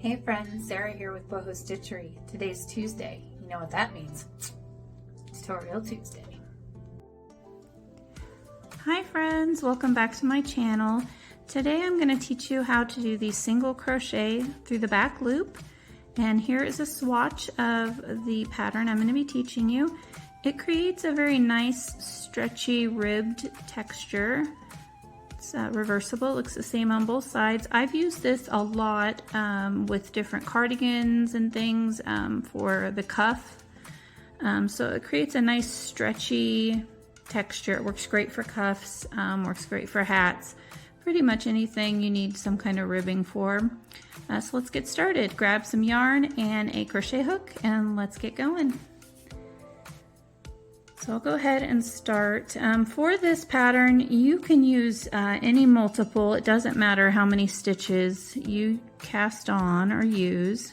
Hey friends, Sarah here with Boho Stitchery. Today's Tuesday. You know what that means. Tutorial Tuesday. Hi friends, welcome back to my channel. Today I'm going to teach you how to do the single crochet through the back loop. And here is a swatch of the pattern I'm going to be teaching you. It creates a very nice stretchy ribbed texture. It's reversible, looks the same on both sides. I've used this a lot with different cardigans and things for the cuff. So it creates a nice stretchy texture. It works great for cuffs, works great for hats, pretty much anything you need some kind of ribbing for. So let's get started. Grab some yarn and a crochet hook and let's get going. So I'll go ahead and start. For this pattern, you can use any multiple. It doesn't matter how many stitches you cast on or use.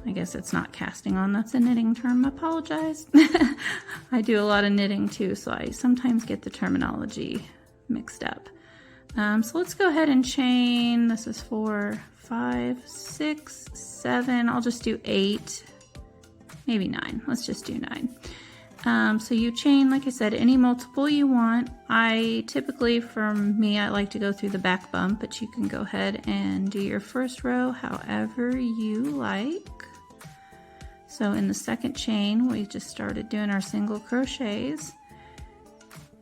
I guess it's not casting on, that's a knitting term, I apologize. I do a lot of knitting too, so I sometimes get the terminology mixed up. So let's go ahead and chain. This is 4, 5, 6, 7, I'll just do 8. Maybe 9, let's just do 9. So you chain, like I said, any multiple you want. I typically, for me, I like to go through the back bump, but you can go ahead and do your first row however you like. So in the second chain, we just started doing our single crochets.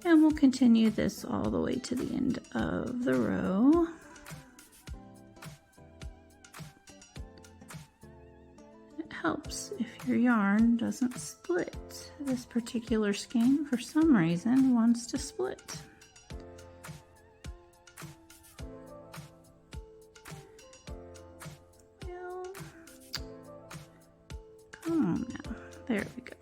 And we'll continue this all the way to the end of the row. Helps if your yarn doesn't split. This particular skein, for some reason, wants to split. Well, come on now. There we go.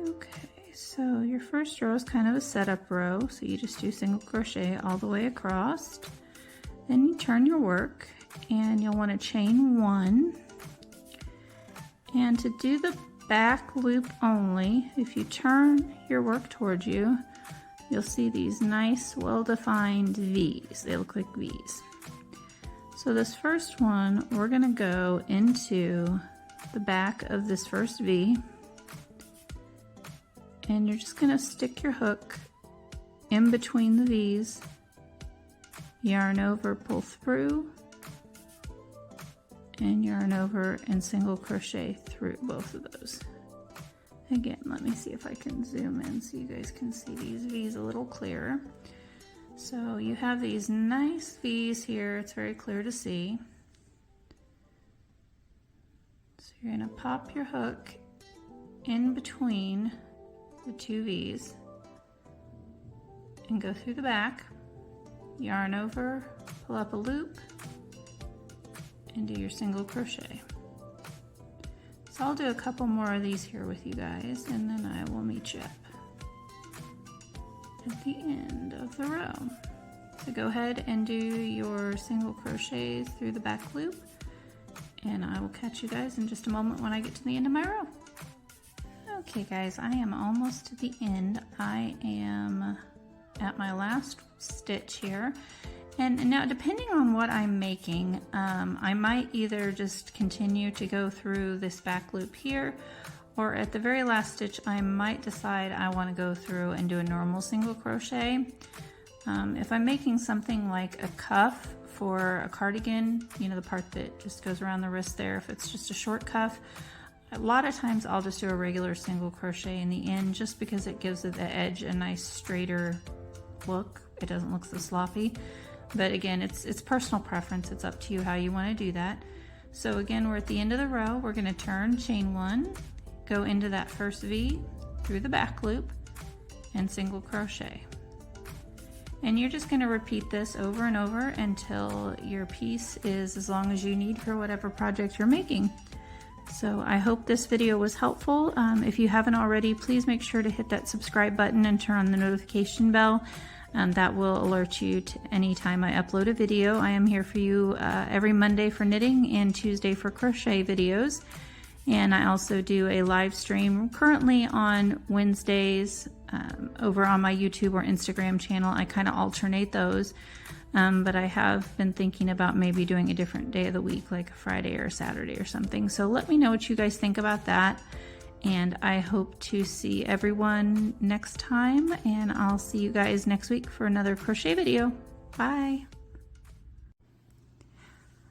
Okay, so your first row is kind of a setup row, so you just do single crochet all the way across. Then you turn your work and you'll want to chain 1. And to do the back loop only, if you turn your work towards you, you'll see these nice well-defined V's. They look like V's. So this first one, we're going to go into the back of this first V. And you're just going to stick your hook in between the V's, yarn over, pull through, and yarn over and single crochet through both of those. Again, let me see if I can zoom in so you guys can see these V's a little clearer. So you have these nice V's here, it's very clear to see. So you're going to pop your hook in between the 2 V's and go through the back, yarn over, pull up a loop, and do your single crochet. So I'll do a couple more of these here with you guys, and then I will meet you up at the end of the row. So go ahead and do your single crochets through the back loop, and I will catch you guys in just a moment when I get to the end of my row. Okay guys, I am almost to the end. I am at my last stitch here. And now depending on what I'm making, I might either just continue to go through this back loop here, or at the very last stitch I might decide I want to go through and do a normal single crochet. If I'm making something like a cuff for a cardigan, you know, the part that just goes around the wrist there, if it's just a short cuff, a lot of times I'll just do a regular single crochet in the end just because it gives the edge a nice straighter look. It doesn't look so sloppy. But again, it's personal preference. It's up to you how you want to do that. So again, we're at the end of the row. We're going to turn, chain 1, go into that first V through the back loop and single crochet. And you're just going to repeat this over and over until your piece is as long as you need for whatever project you're making. So I hope this video was helpful. If you haven't already, please make sure to hit that subscribe button and turn on the notification bell. That will alert you to any time I upload a video. I am here for you every Monday for knitting and Tuesday for crochet videos. And I also do a live stream currently on Wednesdays over on my YouTube or Instagram channel. I kind of alternate those, but I have been thinking about maybe doing a different day of the week, like a Friday or a Saturday or something. So let me know what you guys think about that. And I hope to see everyone next time, and I'll see you guys next week for another crochet video. Bye!